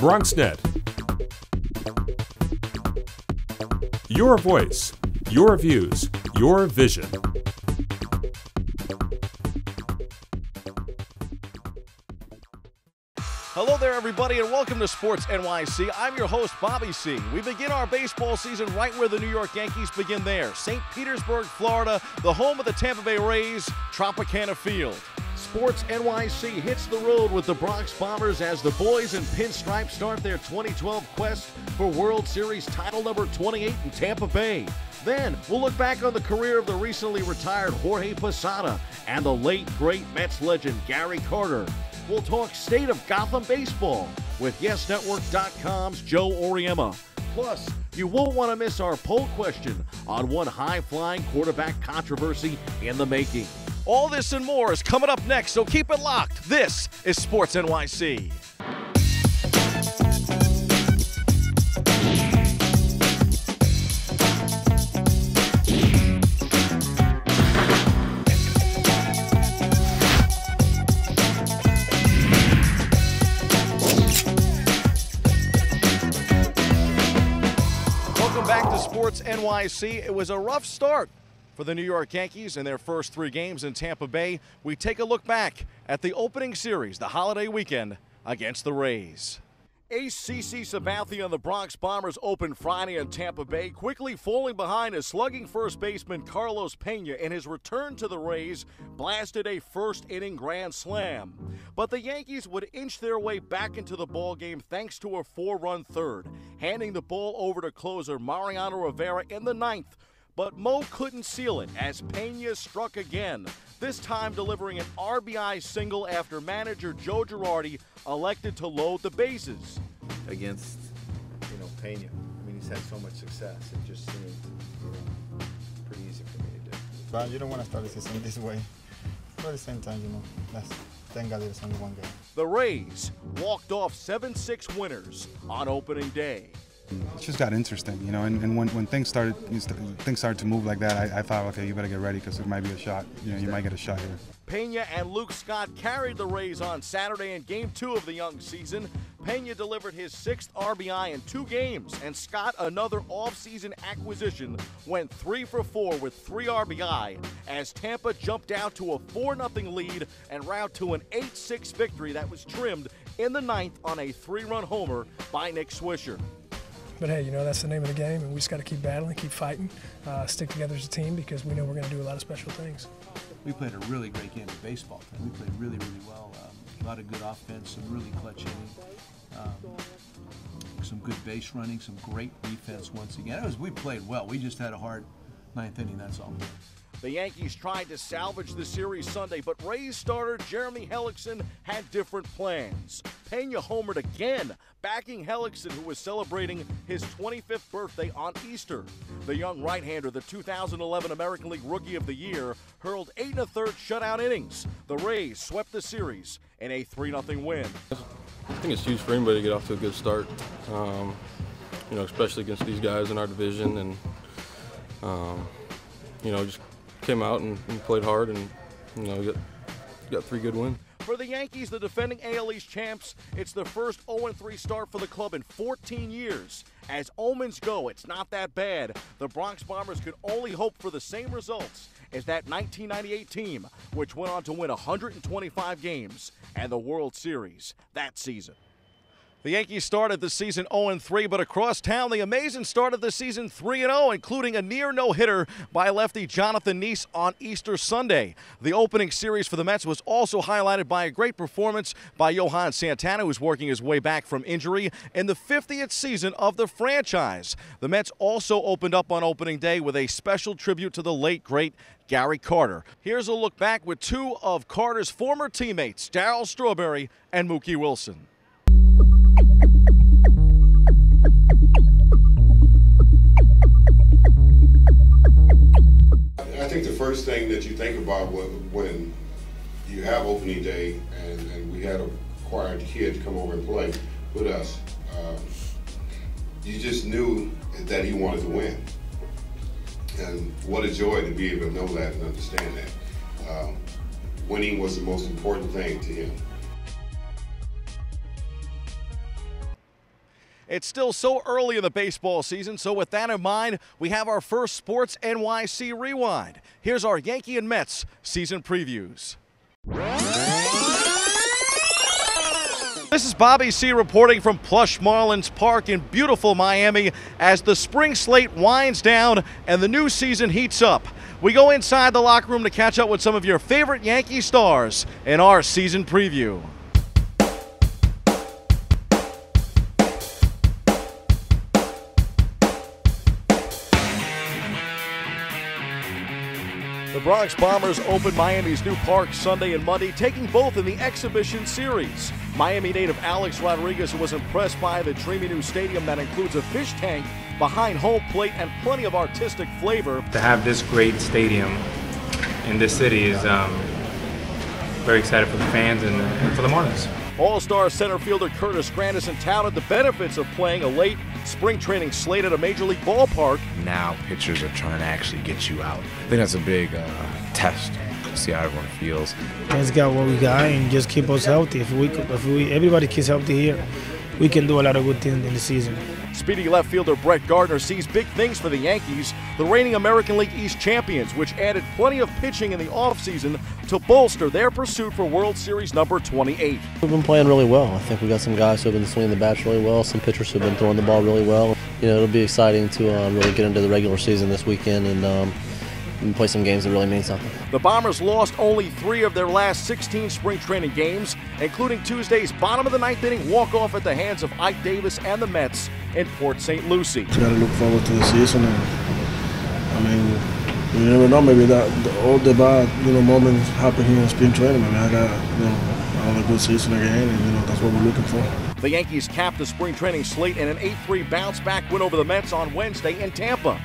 BronxNet. Your voice, your views, your vision. Hello there, everybody, and welcome to Sports NYC. I'm your host, Bobby C. We begin our baseball season right where the New York Yankees begin theirs. St. Petersburg, Florida, the home of the Tampa Bay Rays, Tropicana Field. Sports NYC hits the road with the Bronx Bombers as the boys in pinstripes start their 2012 quest for World Series title number 28 in Tampa Bay. Then, we'll look back on the career of the recently retired Jorge Posada and the late, great Mets legend Gary Carter. We'll talk state of Gotham baseball with YesNetwork.com's Joe Auriemma. Plus, you won't want to miss our poll question on one high-flying quarterback controversy in the making. All this and more is coming up next, so keep it locked. This is Sports NYC. Welcome back to Sports NYC. It was a rough start for the New York Yankees in their first 3 games in Tampa Bay. We take a look back at the opening series, the holiday weekend against the Rays. Ace CeCe Sabathia and the Bronx Bombers opened Friday in Tampa Bay, quickly falling behind as slugging first baseman Carlos Pena in his return to the Rays blasted a first-inning grand slam. But the Yankees would inch their way back into the ballgame thanks to a 4-run third, handing the ball over to closer Mariano Rivera in the 9th. But Mo couldn't seal it as Pena struck again, this time delivering an RBI single after manager Joe Girardi elected to load the bases. Against, Pena. I mean, he's had so much success. It just seemed, pretty easy for me to do. But you don't want to start the season this way. But at the same time, thank God there's only one game. The Rays walked off 7-6 winners on opening day. It just got interesting, and when things started to move like that, I thought, okay, you better get ready because it might be a shot. You might get a shot here. Pena and Luke Scott carried the Rays on Saturday in Game 2 of the young season. Pena delivered his 6th RBI in 2 games, and Scott, another offseason acquisition, went 3 for 4 with 3 RBI as Tampa jumped out to a 4-0 lead and route to an 8-6 victory that was trimmed in the 9th on a 3-run homer by Nick Swisher. But hey, that's the name of the game, and we just got to keep battling, keep fighting, stick together as a team because we know we're going to do a lot of special things. We played a really great game of baseball. We played really, really well. A lot of good offense, some really clutch hitting, some good base running, some great defense once again. We played well. We just had a hard 9th inning, that's all. The Yankees tried to salvage the series Sunday, but Rays starter Jeremy Hellickson had different plans. Pena homered again, backing Hellickson, who was celebrating his 25th birthday on Easter. The young right-hander, the 2011 American League Rookie of the Year, hurled 8 1/3 shutout innings. The Rays swept the series in a 3-0 win. I think it's huge for anybody to get off to a good start, especially against these guys in our division, and just came out and played hard, and got 3 good wins. For the Yankees, the defending AL East champs, it's the first 0-3 start for the club in 14 years. As omens go, it's not that bad. The Bronx Bombers could only hope for the same results as that 1998 team, which went on to win 125 games and the World Series that season. The Yankees started the season 0-3, but across town, the amazing start of the season 3-0, including a near no-hitter by lefty Jonathan Neese on Easter Sunday. The opening series for the Mets was also highlighted by a great performance by Johan Santana, who's working his way back from injury in the 50th season of the franchise. The Mets also opened up on opening day with a special tribute to the late, great Gary Carter. Here's a look back with 2 of Carter's former teammates, Darryl Strawberry and Mookie Wilson. I think the first thing that you think about when you have opening day, and we had a acquired kid come over and play with us, you just knew that he wanted to win. And what a joy to be able to know that and understand that. Winning was the most important thing to him. It's still so early in the baseball season, so with that in mind, we have our first Sports NYC Rewind. Here's our Yankee and Mets season previews. This is Bobby C. reporting from plush Marlins Park in beautiful Miami as the spring slate winds down and the new season heats up. We go inside the locker room to catch up with some of your favorite Yankee stars in our season preview. The Bronx Bombers opened Miami's new park Sunday and Monday, taking both in the exhibition series. Miami native Alex Rodriguez was impressed by the dreamy new stadium that includes a fish tank behind home plate and plenty of artistic flavor. To have this great stadium in this city is very excited for the fans and for the Marlins. All-star center fielder Curtis Granderson touted the benefits of playing a late spring training slate at a major league ballpark. Now pitchers are trying to actually get you out. I think that's a big test to see how everyone feels. Let's get what we got and just keep us healthy. If everybody keeps healthy here, we can do a lot of good things in the season. Speedy left fielder Brett Gardner sees big things for the Yankees, the reigning American League East champions, which added plenty of pitching in the offseason to bolster their pursuit for World Series number 28. We've been playing really well. I think we got some guys who have been swinging the bats really well, some pitchers who have been throwing the ball really well. You know, it'll be exciting to really get into the regular season this weekend and play some games that really mean something. The Bombers lost only 3 of their last 16 spring training games, including Tuesday's bottom of the 9th inning walk-off at the hands of Ike Davis and the Mets in Port St. Lucie. Got to look forward to the season, and I mean, you never know. Maybe all the bad moments happen here in spring training. Maybe I got another good season again, and that's what we're looking for. The Yankees capped the spring training slate in an 8-3 bounce-back win over the Mets on Wednesday in Tampa.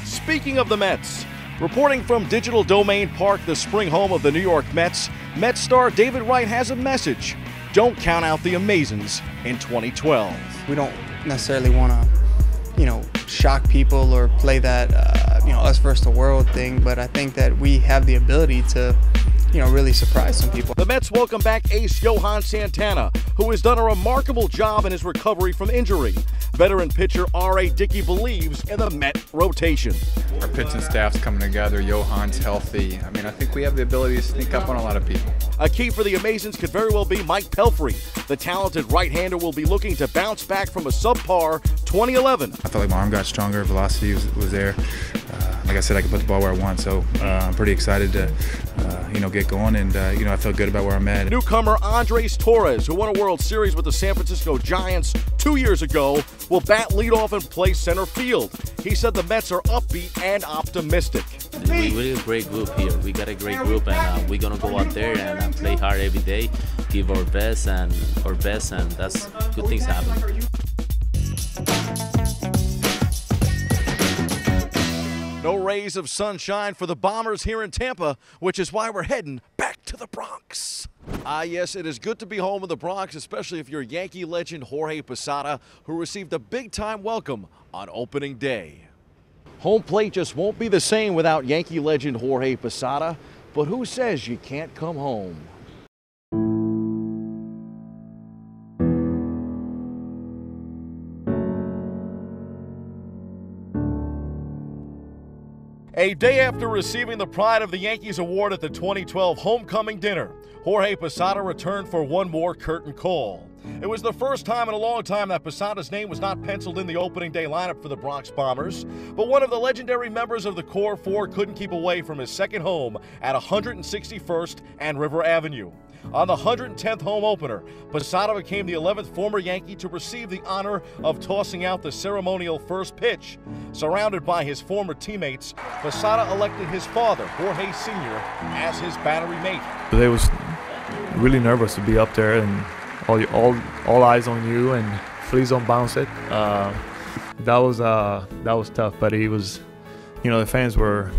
Speaking of the Mets, reporting from Digital Domain Park, the spring home of the New York Mets, Mets star David Wright has a message. Don't count out the Amazons in 2012. We don't necessarily want to, shock people or play that, us versus the world thing, but I think that we have the ability to, really surprise some people. The Mets welcome back ace Johan Santana, who has done a remarkable job in his recovery from injury. Veteran pitcher R.A. Dickey believes in the Met rotation. Our pitching staff's coming together. Johan's healthy. I mean, I think we have the ability to sneak up on a lot of people. A key for the Amazons could very well be Mike Pelfrey. The talented right-hander will be looking to bounce back from a subpar 2011. I felt like my arm got stronger, velocity was there. Like I said, I can put the ball where I want, so I'm pretty excited to, get going, and I feel good about where I'm at. Newcomer Andres Torres, who won a World Series with the San Francisco Giants 2 years ago, will bat leadoff and play center field. He said the Mets are upbeat and optimistic. We're a great group here. We got a great group, and we're gonna go out there and play hard every day, give our best, and that's good things happen. No rays of sunshine for the Bombers here in Tampa, which is why we're heading back to the Bronx. Yes, it is good to be home in the Bronx, especially if you're Yankee legend Jorge Posada, who received a big-time welcome on opening day. Home plate just won't be the same without Yankee legend Jorge Posada, but who says you can't come home? A day after receiving the Pride of the Yankees award at the 2012 Homecoming Dinner, Jorge Posada returned for one more curtain call. It was the first time in a long time that Posada's name was not penciled in the opening day lineup for the Bronx Bombers, but one of the legendary members of the Core Four couldn't keep away from his second home at 161st and River Avenue. On the 110th home opener, Posada became the 11th former Yankee to receive the honor of tossing out the ceremonial first pitch. Surrounded by his former teammates, Posada elected his father, Jorge Sr., as his battery mate. Today was really nervous to be up there and all eyes on you and please don't bounce it. That was tough, but he was, the fans were,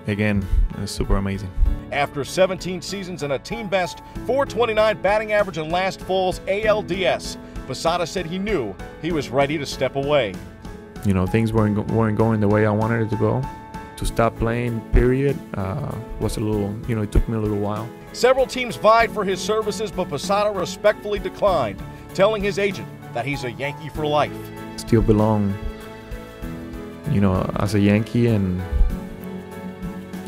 again, super amazing. After 17 seasons and a team-best .429 batting average in last fall's ALDS, Posada said he knew he was ready to step away. Things weren't going the way I wanted it to go. To stop playing, period, was a little, it took me a little while. Several teams vied for his services, but Posada respectfully declined, telling his agent that he's a Yankee for life. still belong, you know, as a Yankee, and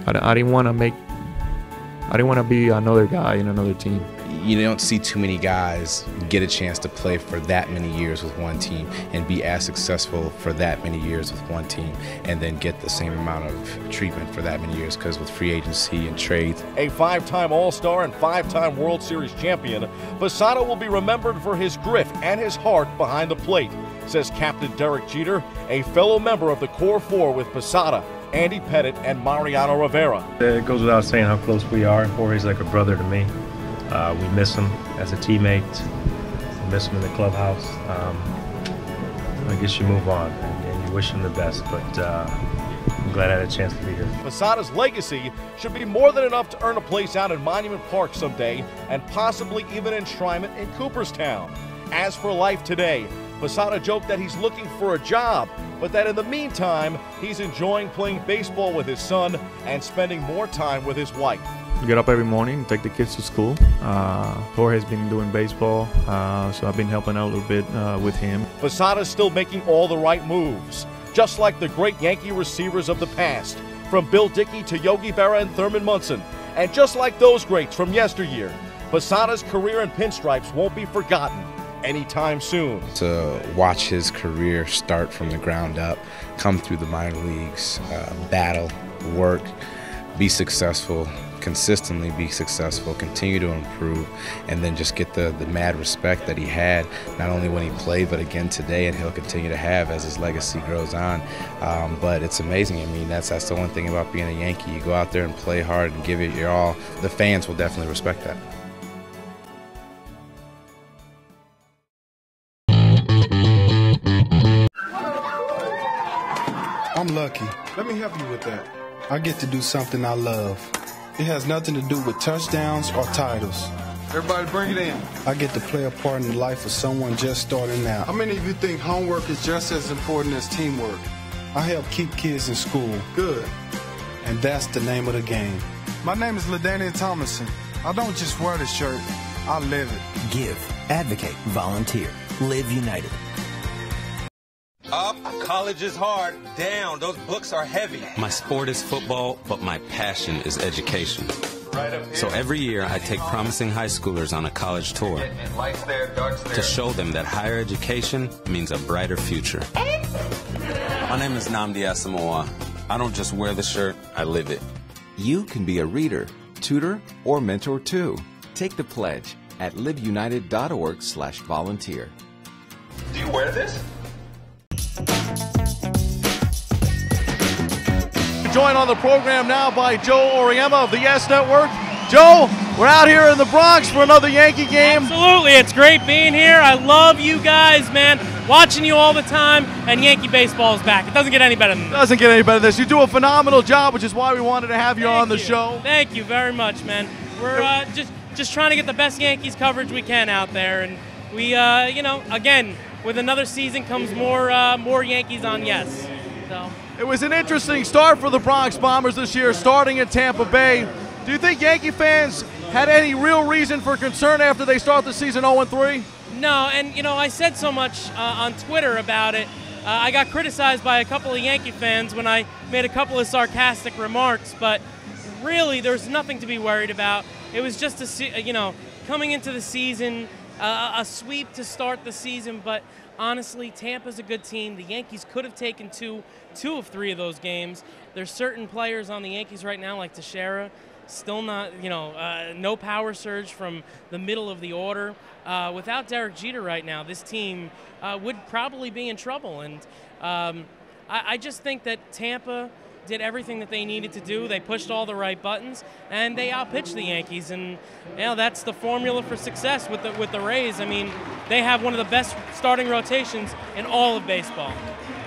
I didn't want to be another guy in another team. You don't see too many guys get a chance to play for that many years with one team and be as successful for that many years with one team and then get the same amount of treatment for that many years, because with free agency and trades. A 5-time All-Star and 5-time World Series champion, Posada will be remembered for his grit and his heart behind the plate, says Captain Derek Jeter, a fellow member of the Core Four with Posada, Andy Pettitte, and Mariano Rivera. It goes without saying how close we are. Jorge's like a brother to me. We miss him as a teammate. We miss him in the clubhouse. I guess you move on and you wish him the best, but I'm glad I had a chance to be here. Posada's legacy should be more than enough to earn a place out in Monument Park someday and possibly even enshrinement in Cooperstown. As for life today, Posada joked that he's looking for a job, but that in the meantime, he's enjoying playing baseball with his son and spending more time with his wife. Get up every morning, take the kids to school. Jorge's been doing baseball, so I've been helping out a little bit with him. Posada's still making all the right moves, just like the great Yankee receivers of the past, from Bill Dickey to Yogi Berra and Thurman Munson. And just like those greats from yesteryear, Posada's career in pinstripes won't be forgotten anytime soon. To watch his career start from the ground up, come through the minor leagues, battle, work, be successful, consistently be successful, continue to improve, and then just get the mad respect that he had, not only when he played, but again today, and he'll continue to have as his legacy grows on. But it's amazing. I mean, that's the one thing about being a Yankee. You go out there and play hard and give it your all. The fans will definitely respect that. I'm lucky. Let me help you with that. I get to do something I love. It has nothing to do with touchdowns or titles. Everybody bring it in. I get to play a part in the life of someone just starting out. How many of you think homework is just as important as teamwork? I help keep kids in school. Good. And that's the name of the game. My name is LaDainian Tomlinson. I don't just wear the shirt, I live it. Give, advocate, volunteer. Live United. Up, college is hard. Down, those books are heavy. My sport is football, but my passion is education. So every year I take promising high schoolers on a college tour to show them that higher education means a brighter future. My name is Nnamdi Asamoah. I don't just wear the shirt, I live it. You can be a reader, tutor, or mentor too. Take the pledge at liveunited.org/volunteer. Do you wear this? Joined on the program now by Joe Auriemma of the Yes Network. Joe, we're out here in the Bronx for another Yankee game. Absolutely, it's great being here. I love you guys, man. Watching you all the time, and Yankee baseball is back. It doesn't get any better than this. Doesn't get any better than this. You do a phenomenal job, which is why we wanted to have you on the show. Thank you very much, man. We're just trying to get the best Yankees coverage we can out there, and we, you know, again, with another season comes more Yankees on Yes. So. It was an interesting start for the Bronx Bombers this year, starting in Tampa Bay. Do you think Yankee fans had any real reason for concern after they start the season 0-3? No, and you know, I said so much on Twitter about it. I got criticized by a couple of Yankee fans when I made a couple of sarcastic remarks, but really there's nothing to be worried about. It was just you know, coming into the season, a sweep to start the season, but honestly, Tampa's a good team. The Yankees could have taken two of three of those games. There's certain players on the Yankees right now, like Teixeira, still not, you know, no power surge from the middle of the order. Without Derek Jeter right now, this team would probably be in trouble. And I just think that Tampa did everything that they needed to do. They pushed all the right buttons, and they outpitched the Yankees. And you know, that's the formula for success with the Rays. I mean, they have one of the best starting rotations in all of baseball.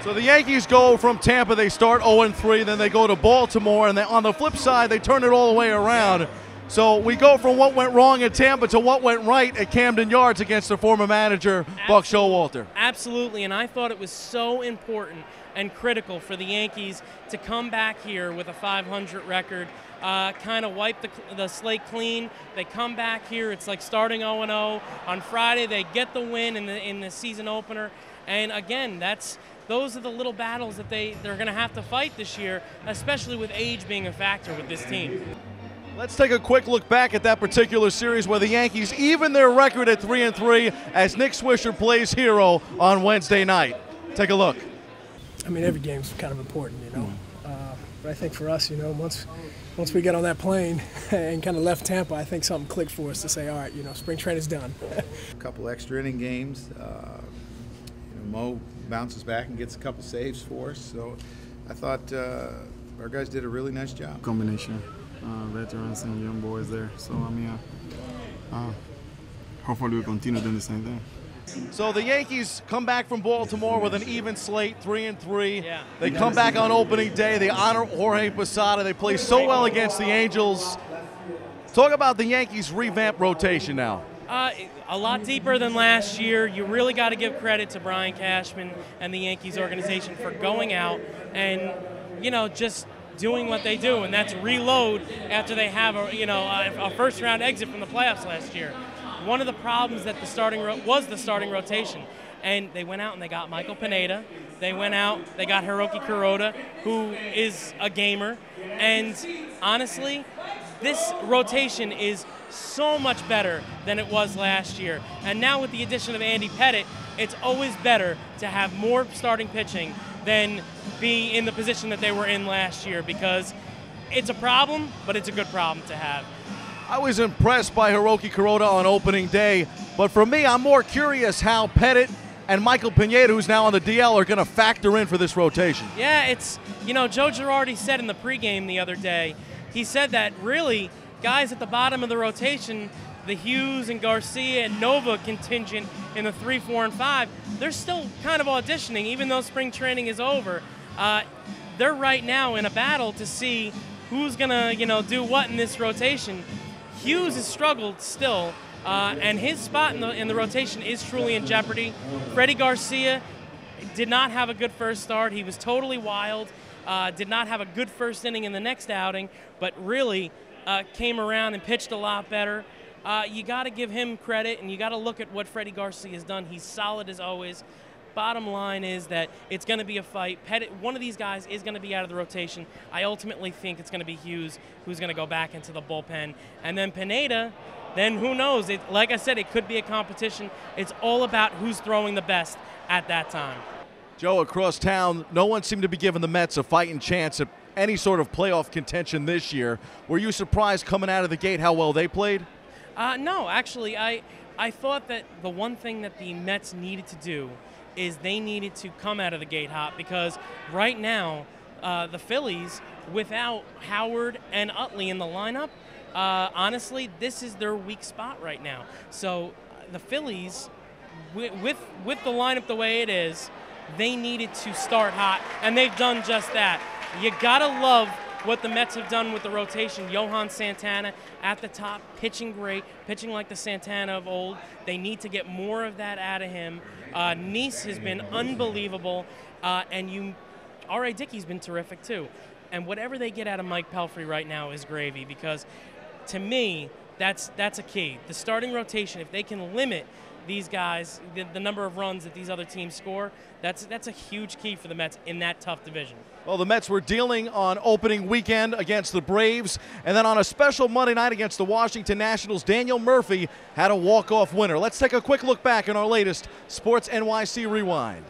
So the Yankees go from Tampa, they start 0-3, then they go to Baltimore, and then on the flip side, they turn it all the way around. So we go from what went wrong at Tampa to what went right at Camden Yards against their former manager, Buck Showalter. Absolutely, and I thought it was so important and critical for the Yankees to come back here with a .500 record, kind of wipe the slate clean. They come back here, it's like starting 0-0. On Friday, they get the win in the season opener, And again, those are the little battles that they're going to have to fight this year, especially with age being a factor with this team. Let's take a quick look back at that particular series where the Yankees even their record at 3-3 as Nick Swisher plays hero on Wednesday night. Take a look. I mean, every game's kind of important, you know. But I think for us, you know, once we get on that plane and kind of left Tampa, I think something clicked for us to say, all right, you know, spring training's done. A couple extra inning games. Mo bounces back and gets a couple saves for us. So I thought our guys did a really nice job. Combination, veterans and young boys there. So I mean, hopefully we continue doing the same thing. So the Yankees come back from Baltimore with an even slate, 3-3. Yeah. They come back on opening day. They honor Jorge Posada. They play so well against the Angels. Talk about the Yankees' revamped rotation now. A lot deeper than last year. You really got to give credit to Brian Cashman and the Yankees organization for going out and, you know, just doing what they do, and that's reload after they have a first-round exit from the playoffs last year. One of the problems that was the starting rotation, and they went out and they got Michael Pineda. They went out, they got Hiroki Kuroda, who is a gamer, and honestly, this rotation is so much better than it was last year. And now with the addition of Andy Pettitte, it's always better to have more starting pitching than be in the position that they were in last year, because it's a problem, but it's a good problem to have. I was impressed by Hiroki Kuroda on opening day, but for me, I'm more curious how Pettitte and Michael Pineda, who's now on the DL, are going to factor in for this rotation. Yeah, it's, you know, Joe Girardi said in the pregame the other day, he said that really guys at the bottom of the rotation, the Hughes and Garcia and Nova contingent in the 3, 4, and 5, they're still kind of auditioning, even though spring training is over. They're right now in a battle to see who's going to, you know, do what in this rotation. Hughes has struggled still, and his spot in the rotation is truly in jeopardy. Freddie Garcia did not have a good first start. He was totally wild, did not have a good first inning in the next outing, but really came around and pitched a lot better. You got to give him credit, and you got to look at what Freddie Garcia has done. He's solid as always. Bottom line is that it's going to be a fight. Pettitte, one of these guys is going to be out of the rotation. I ultimately think it's going to be Hughes who's going to go back into the bullpen. And then Pineda, then who knows? Like I said, it could be a competition. It's all about who's throwing the best at that time. Joe, across town, no one seemed to be giving the Mets a fighting chance at any sort of playoff contention this year. Were you surprised coming out of the gate how well they played? No, actually, I thought that the one thing that the Mets needed to do is they needed to come out of the gate hot, because right now the Phillies, without Howard and Utley in the lineup, honestly, this is their weak spot right now. So the Phillies, with the lineup the way it is, they needed to start hot, and they've done just that. You gotta love what the Mets have done with the rotation. Johan Santana at the top, pitching great, pitching like the Santana of old. They need to get more of that out of him. Nice has been unbelievable, and R.A. Dickey's been terrific too. And whatever they get out of Mike Pelfrey right now is gravy, because to me, that's a key. The starting rotation, if they can limit these guys, the number of runs that these other teams score, that's a huge key for the Mets in that tough division. Well, the Mets were dealing on opening weekend against the Braves, and then on a special Monday night against the Washington Nationals, Daniel Murphy had a walk-off winner. Let's take a quick look back in our latest Sports NYC Rewind.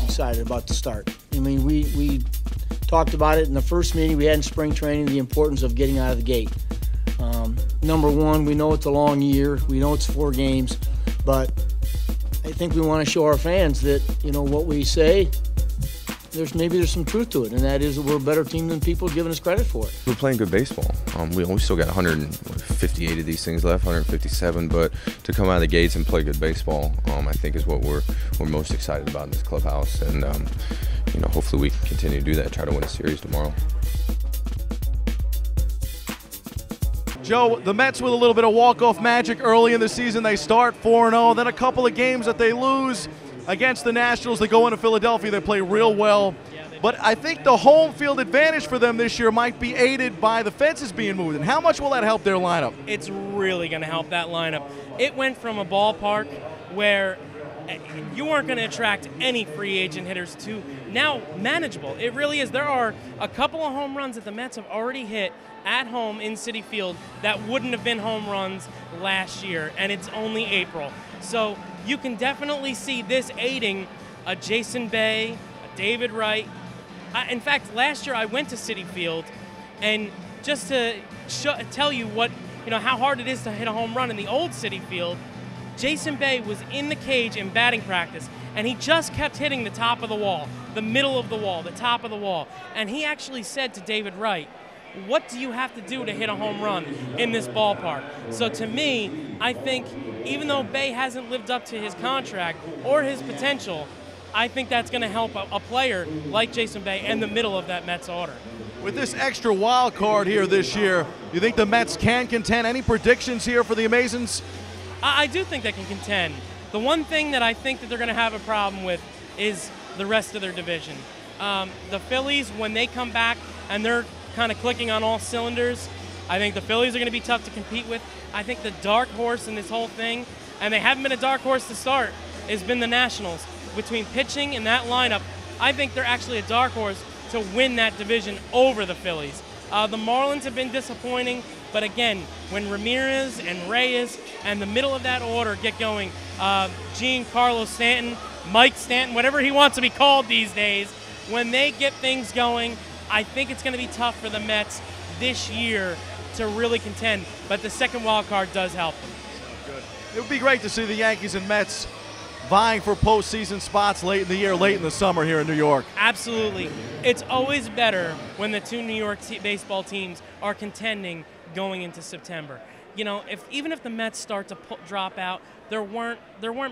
Excited about the start. I mean, we talked about it in the first meeting we had in spring training, the importance of getting out of the gate. Number one, we know it's a long year. We know it's 4 games, but I think we want to show our fans that, you know, what we say, there's some truth to it, and that is that we're a better team than people are giving us credit for it. We're playing good baseball. We still got 158 of these things left, 157, but to come out of the gates and play good baseball, I think is what we're most excited about in this clubhouse, and you know, hopefully we can continue to do that, try to win a series tomorrow. Joe, the Mets with a little bit of walk-off magic early in the season. They start 4-0, then a couple of games that they lose. against the Nationals. They go into Philadelphia. They play real well. But I think the home field advantage for them this year might be aided by the fences being moved. And how much will that help their lineup? It's really going to help that lineup. It went from a ballpark where you weren't going to attract any free agent hitters to now manageable. It really is. There are a couple of home runs that the Mets have already hit at home in Citi Field that wouldn't have been home runs last year, and it's only April. So you can definitely see this aiding a Jason Bay, a David Wright. In fact, last year I went to Citi Field, and just to tell you how hard it is to hit a home run in the old Citi Field, Jason Bay was in the cage in batting practice, and he just kept hitting the top of the wall, the middle of the wall, the top of the wall. And he actually said to David Wright, what do you have to do to hit a home run in this ballpark? So to me, I think even though Bay hasn't lived up to his contract or his potential, I think that's going to help a player like Jason Bay in the middle of that Mets order. With this extra wild card here this year, you think the Mets can contend? Any predictions here for the Amazons? I do think they can contend. The one thing that I think that they're going to have a problem with is the rest of their division. The Phillies, when they come back and they're kind of clicking on all cylinders, I think the Phillies are going to be tough to compete with. I think the dark horse in this whole thing, and they haven't been a dark horse to start, has been the Nationals. Between pitching and that lineup, I think they're actually a dark horse to win that division over the Phillies. The Marlins have been disappointing, but again, when Ramirez and Reyes and the middle of that order get going, Giancarlo Stanton, Mike Stanton, whatever he wants to be called these days, when they get things going, I think it's going to be tough for the Mets this year to really contend, but the second wild card does help them. Good. It would be great to see the Yankees and Mets vying for postseason spots late in the year, late in the summer here in New York. Absolutely. It's always better when the two New York baseball teams are contending going into September. You know, even if the Mets start to drop out, there weren't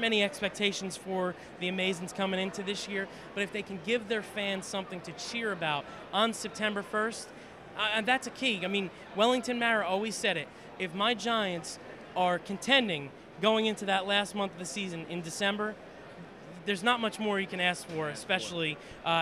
many expectations for the Amazons coming into this year, but if they can give their fans something to cheer about on September 1st, that's a key. I mean, Wellington Mara always said it. If my Giants are contending going into that last month of the season in December, there's not much more you can ask for, especially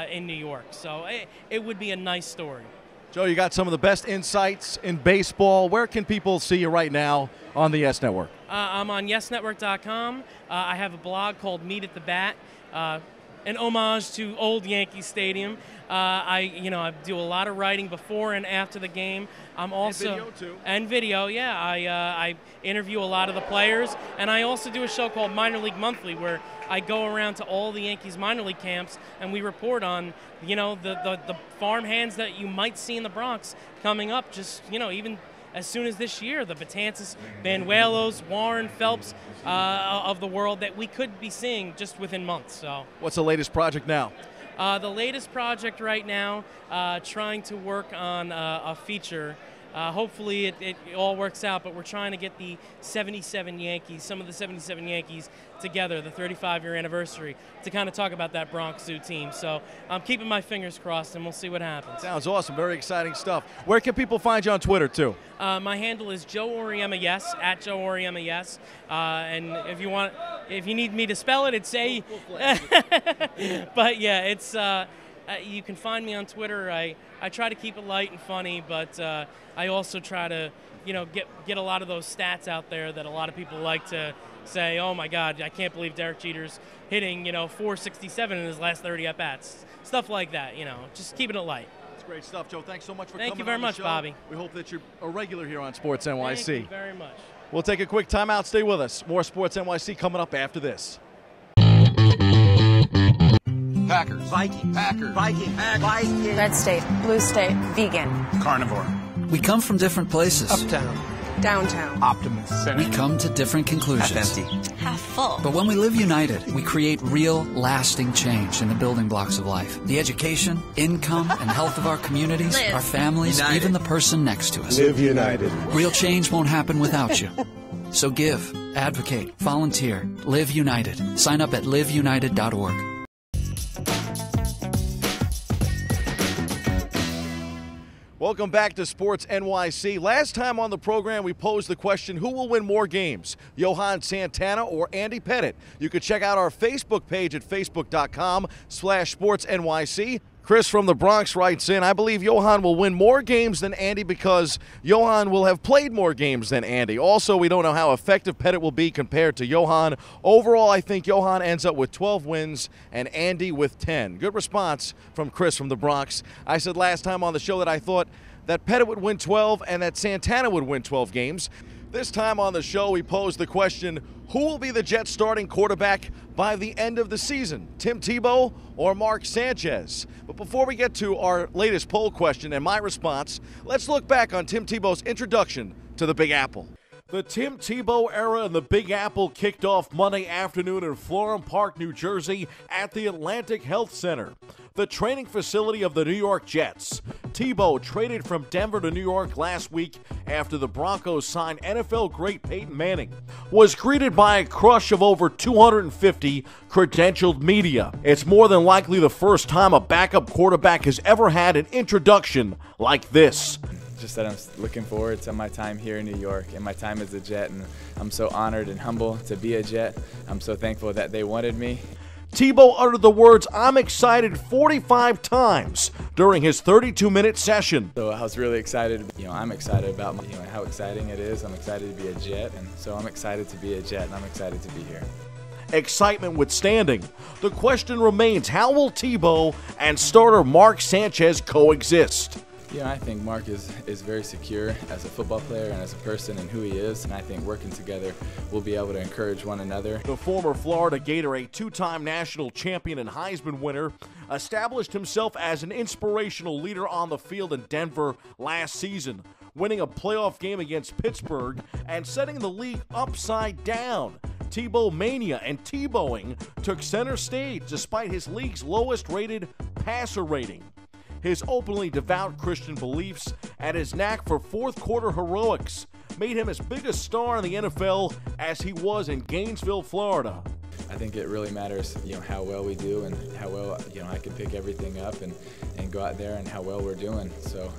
in New York. So it would be a nice story. Joe, you got some of the best insights in baseball. Where can people see you right now on the Yes Network? I'm on YesNetwork.com. I have a blog called Meet at the Bat, an homage to old Yankee Stadium. I do a lot of writing before and after the game. I'm also and video too. And video, yeah. I interview a lot of the players, and I also do a show called Minor League Monthly, where I go around to all the Yankees minor league camps and we report on, the farm hands that you might see in the Bronx coming up. Just even as soon as this year, the Betances, Banuelos, Warren, Phelps of the world that we could be seeing just within months. So, what's the latest project now? The latest project right now, trying to work on a feature. Hopefully it all works out, but we're trying to get the 77 Yankees, some of the 77 Yankees together, the 35-year anniversary, to kind of talk about that Bronx Zoo team. So I'm keeping my fingers crossed, and we'll see what happens. Sounds awesome. Very exciting stuff. Where can people find you on Twitter, too? My handle is Joe Auriemma, yes, at Joe Auriemma, yes. And if you need me to spell it, it's A. But yeah, it's you can find me on Twitter. I try to keep it light and funny, but I also try to get a lot of those stats out there that a lot of people like to say, oh my God, I can't believe Derek Jeter's hitting 467 in his last 30 at-bats. Stuff like that, just keeping it light. That's great stuff, Joe. Thanks so much for coming on. Thank you very much, Bobby. We hope that you're a regular here on Sports NYC. Thank you very much. We'll take a quick timeout. Stay with us. More Sports NYC coming up after this. Packers. Viking. Packers. Viking. Viking. Red State. Blue State. Vegan. Carnivore. We come from different places. Uptown. Downtown. Optimist. We come to different conclusions. Half empty. Half full. But when we live united, we create real, lasting change in the building blocks of life. The education, income, and health of our communities, our families, united. Even the person next to us. Live united. Real change won't happen without you. So give, advocate, volunteer, live united. Sign up at liveunited.org. Welcome back to Sports NYC. Last time on the program, we posed the question, who will win more games, Johan Santana or Andy Pettitte? You can check out our Facebook page at facebook.com/sportsnyc. Chris from the Bronx writes in, I believe Johan will win more games than Andy because Johan will have played more games than Andy. Also, we don't know how effective Pettitte will be compared to Johan. Overall, I think Johan ends up with 12 wins and Andy with 10. Good response from Chris from the Bronx. I said last time on the show that I thought that Pettitte would win 12 and that Santana would win 12 games. This time on the show, we posed the question, who will be the Jets starting quarterback by the end of the season, Tim Tebow or Mark Sanchez? But before we get to our latest poll question and my response, let's look back on Tim Tebow's introduction to the Big Apple. The Tim Tebow era in the Big Apple kicked off Monday afternoon in Florham Park, New Jersey at the Atlantic Health Center, the training facility of the New York Jets. Tebow traded from Denver to New York last week after the Broncos signed NFL great Peyton Manning, was greeted by a crush of over 250 credentialed media. It's more than likely the first time a backup quarterback has ever had an introduction like this. Just that I'm looking forward to my time here in New York and my time as a Jet, and I'm so honored and humble to be a Jet. I'm so thankful that they wanted me. Tebow uttered the words, "I'm excited," 45 times during his 32-minute session. So I was really excited. I'm excited about how exciting it is. I'm excited to be a Jet, and so I'm excited to be a Jet, and I'm excited to be here. Excitement withstanding, the question remains, how will Tebow and starter Mark Sanchez coexist? I think Mark is very secure as a football player and as a person and who he is, and I think working together we'll be able to encourage one another. The former Florida Gator, a two-time national champion and Heisman winner, established himself as an inspirational leader on the field in Denver last season, winning a playoff game against Pittsburgh and setting the league upside down. Tebow mania and Tebowing took center stage despite his league's lowest rated passer rating. His openly devout Christian beliefs and his knack for fourth quarter heroics made him as big a star in the NFL as he was in Gainesville, Florida. I think it really matters, how well we do and how well, I can pick everything up and go out there and how well we're doing. So,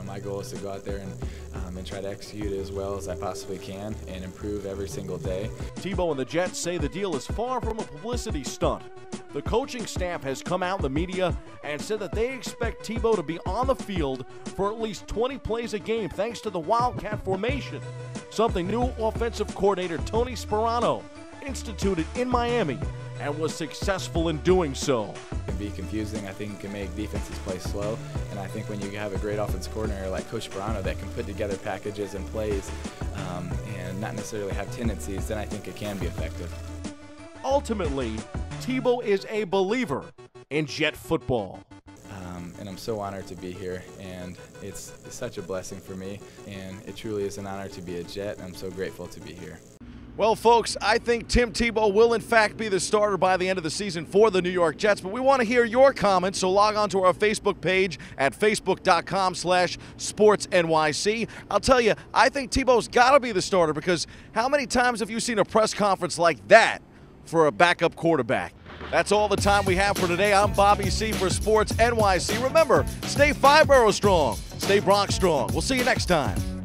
my goal is to go out there and try to execute as well as I possibly can and improve every single day. Tebow and the Jets say the deal is far from a publicity stunt. The coaching staff has come out in the media and said that they expect Tebow to be on the field for at least 20 plays a game thanks to the Wildcat formation, something new offensive coordinator Tony Sparano instituted in Miami and was successful in doing so. It can be confusing. I think it can make defenses play slow, and I think when you have a great offensive coordinator like Coach Sparano that can put together packages and plays and not necessarily have tendencies, then I think it can be effective. Ultimately, Tebow is a believer in Jet football. And I'm so honored to be here, and it's such a blessing for me, and it truly is an honor to be a Jet, and I'm so grateful to be here. Well, folks, I think Tim Tebow will, in fact, be the starter by the end of the season for the New York Jets, but we want to hear your comments, so log on to our Facebook page at facebook.com/sportsnyc. I'll tell you, I think Tebow's got to be the starter because how many times have you seen a press conference like that for a backup quarterback? That's all the time we have for today. I'm Bobby C. for Sports NYC. Remember, stay 5 borough strong, stay Bronx strong. We'll see you next time.